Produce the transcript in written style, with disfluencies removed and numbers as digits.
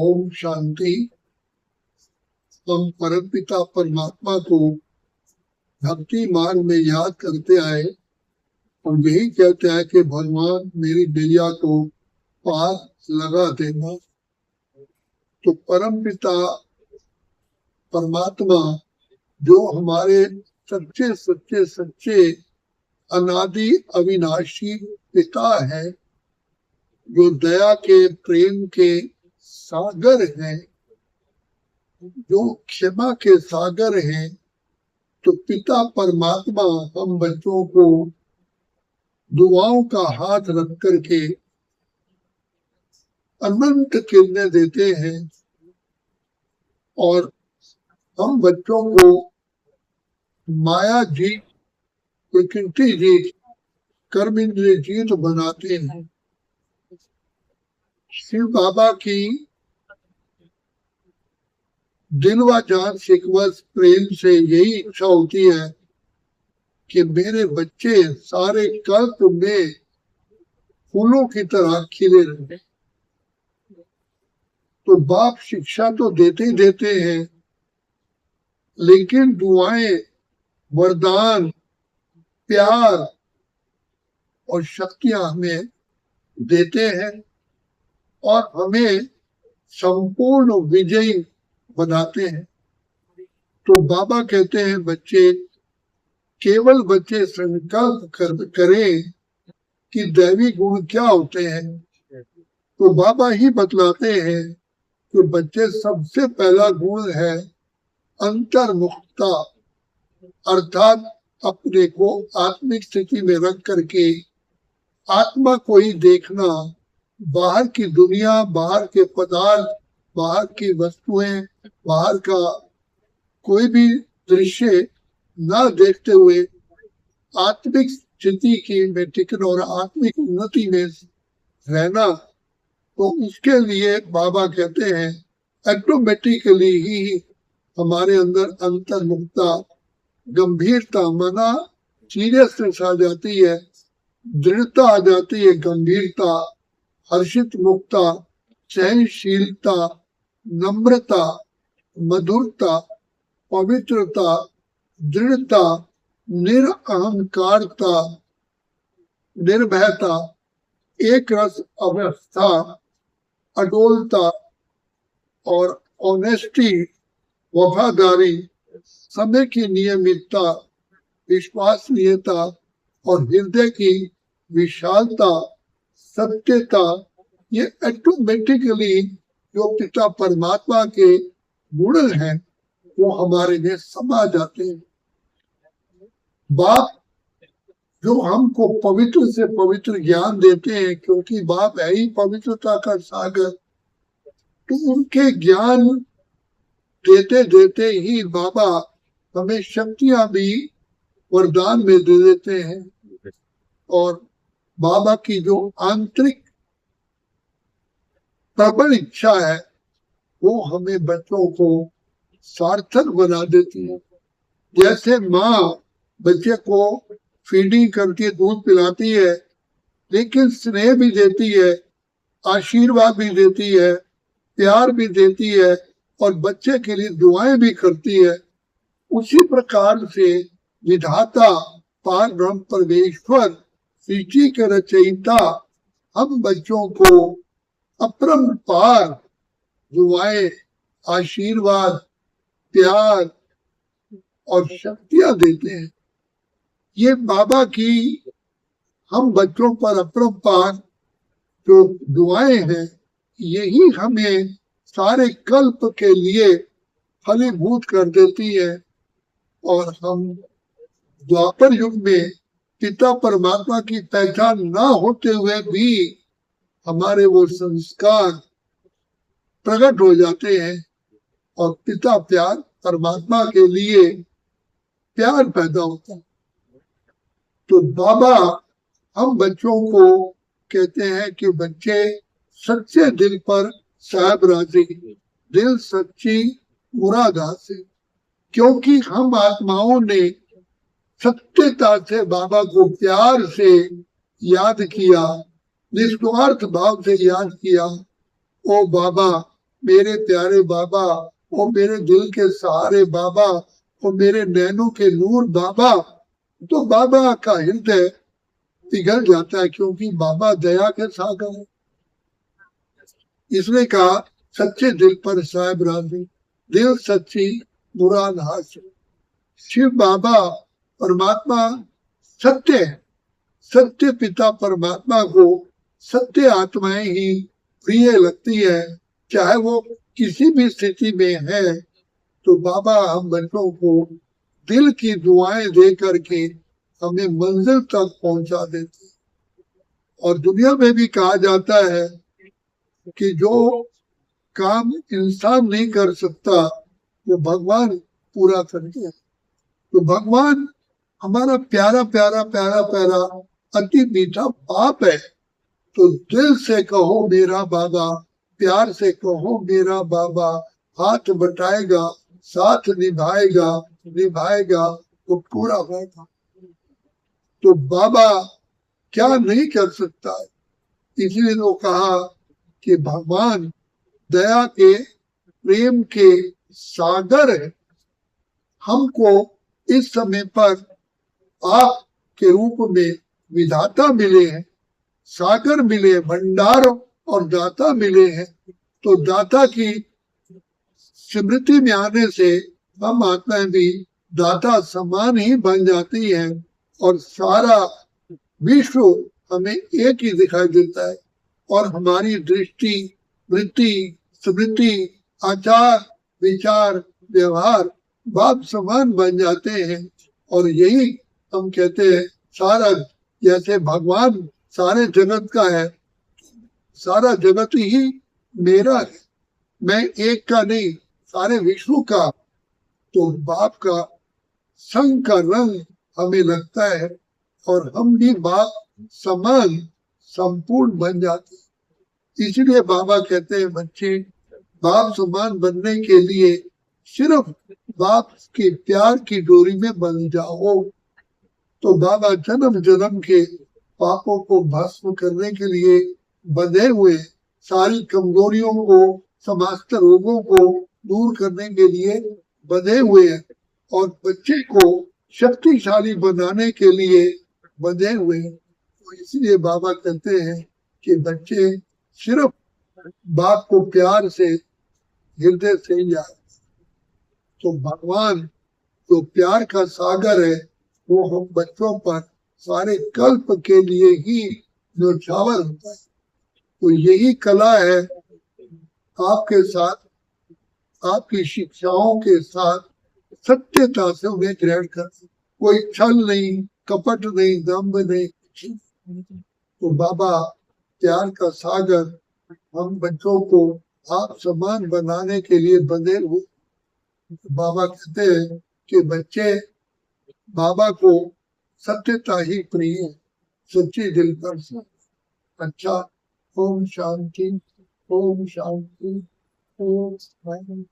ओम शांति। हम परमपिता परमात्मा को भक्ति मार्ग में याद करते आए और यही कहते हैं कि भगवान मेरी नैया को पार लगा देना। तो परमपिता परमात्मा जो हमारे सच्चे सच्चे सच्चे अनादि अविनाशी पिता है, जो दया के प्रेम के सागर हैं, जो क्षमा के सागर हैं, तो पिता परमात्मा हम बच्चों को दुआओं का हाथ रख करके अनंत किरणें देते हैं और हम बच्चों को माया जीत, प्रकृति जीत, कर्म इंद्रिय जीत बनाते हैं। शिव बाबा की दिल व जान शिकवत प्रेम से यही इच्छा होती है कि मेरे बच्चे सारे कल्प में फूलों की तरह खिले रहे। तो बाप शिक्षा तो देते ही देते हैं, लेकिन दुआएं, वरदान, प्यार और शक्तियां हमें देते हैं और हमें संपूर्ण विजयी बनाते हैं। तो बाबा कहते हैं बच्चे, केवल बच्चे संकल्प करें कि दैवी गुण क्या होते हैं, तो बाबा ही बतलाते हैं कि बच्चे सबसे पहला गुण है अंतर्मुखता, अर्थात अपने को आत्मिक स्थिति में रख करके आत्मा को ही देखना, बाहर की दुनिया, बाहर के पदार्थ, बाहर की वस्तुएं, बाहर का कोई भी दृश्य न देखते हुए आत्मिक स्थिति की में टिकना और आत्मिक उन्नति में रहना। तो उसके लिए बाबा कहते हैं ऑटोमेटिकली ही हमारे अंदर अंतर्मुखता, गंभीरता, मना सीरियसनेस आ जाती है, दृढ़ता आ जाती है, गंभीरता, हर्षित मुक्ता, सहनशीलता, नम्रता, मधुरता, पवित्रता, दृढ़ता, निरअहंकारता, निर्भयता, एक रस अवस्था, अडोलता और ऑनेस्टी, वफादारी, समय की नियमितता, विश्वसनीयता और हृदय की विशालता, सत्यता, ये ऑटोमेटिकली जो पिता परमात्मा के गुण हैं वो हमारे में समा जाते हैं। बाप जो हमको पवित्र से पवित्र ज्ञान देते हैं, क्योंकि बाप है ही पवित्रता का सागर, तो उनके ज्ञान देते देते ही बाबा हमें शक्तियां भी वरदान में दे देते हैं। और बाबा की जो आंतरिक प्रबल इच्छा है वो हमें बच्चों को सार्थक बना देती है। जैसे माँ बच्चे को फीडिंग करके दूध पिलाती है, लेकिन स्नेह भी देती है, आशीर्वाद भी देती है, प्यार भी देती है और बच्चे के लिए दुआएं भी करती है, उसी प्रकार से विधाता पार ब्रह्म परमेश्वर सृष्टि के रचयिता हम बच्चों को अपरंपार दुआएं, आशीर्वाद, प्यार और शक्तियां देते हैं। ये बाबा की हम बच्चों पर अपरंपार जो दुआएं हैं, यही हमें सारे कल्प के लिए फलीभूत कर देती है और हम द्वापर युग में पिता परमात्मा की पहचान न होते हुए भी हमारे वो संस्कार प्रकट हो जाते हैं और पिता प्यार परमात्मा के लिए प्यार पैदा होता है। तो बाबा हम बच्चों को कहते हैं कि बच्चे सच्चे दिल पर साहब राजी, दिल सच्ची मुरादा से, क्योंकि हम आत्माओं ने सत्यता से बाबा को प्यार से याद किया, निस्वार्थ भाव से याद किया। ओ बाबा मेरे प्यारे बाबा, ओ मेरे दिल के सहारे बाबा, ओ मेरे नैनों के नूर बाबा, तो बाबा का हृदय पिघल जाता है, क्योंकि बाबा दया के सागर है। इसने कहा सच्चे दिल पर साहिब राजी, दिल सच्ची मुराद हासिल। शिव बाबा परमात्मा सत्य है। सत्य पिता परमात्मा को सत्य आत्माएं ही प्रिय लगती है, चाहे वो किसी भी स्थिति में है। तो बाबा हम बच्चों को दिल की दुआएं दे करके हमें मंजिल तक पहुंचा देते हैं। और दुनिया में भी कहा जाता है कि जो काम इंसान नहीं कर सकता वो भगवान पूरा करते हैं। तो भगवान हमारा प्यारा प्यारा प्यारा प्यारा अति मीठा बाप है। तो दिल से कहो मेरा बाबा, प्यार से कहो मेरा बाबा, हाथ बटाएगा साथ निभाएगा, निभाएगा तो पूरा होगा। तो बाबा क्या नहीं कर सकता है, इसलिए तो कहा कि भगवान दया के प्रेम के सागर है। हमको इस समय पर आप के रूप में विधाता मिले हैं, सागर मिले, भंडार और दाता मिले हैं। तो दाता की स्मृति में आने से हम आत्माएं भी दाता समान ही बन जाती हैं और सारा विश्व हमें एक ही दिखाई देता है। और हमारी दृष्टि, वृत्ति, स्मृति, आचार, विचार, व्यवहार बाप समान बन जाते हैं। और यही हम कहते हैं सारा, जैसे भगवान सारे जगत का है, सारा जगत ही मेरा है, मैं एक का नहीं सारे विश्व का। तो बाप का संग का रंग हमें लगता है और हम भी बाप समान संपूर्ण बन जाते हैं। इसलिए बाबा कहते हैं बच्चे बाप समान बनने के लिए सिर्फ बाप के प्यार की डोरी में बंध जाओ। तो बाबा जन्म जन्म के पापों को भस्म करने के लिए बंधे हुए, सारी कमजोरियों को, समस्त रोगों को दूर करने के लिए बंधे हुए हैं और बच्चे को शक्तिशाली बनाने के लिए बंधे हुए हैं। तो इसलिए बाबा कहते हैं कि बच्चे सिर्फ बाप को प्यार से हृदय से ही याद। तो भगवान जो प्यार का सागर है वो हम बच्चों पर सारे कल्प के लिए ही न्यौछावर होता है। तो यही कला है आपके साथ, आपकी शिक्षाओं के साथ सत्यता से उन्हें ग्रहण कर, कोई छल नहीं, कपट नहीं, दम्भ नहीं। तो बाबा प्यार का सागर हम बच्चों को आप समान बनाने के लिए बंधे हुए। बाबा कहते हैं कि बच्चे बाबा को सत्यता ही प्रिय है, सच्ची दिल पर से। अच्छा, ओम शांति, ओम शांति, ओम शांति।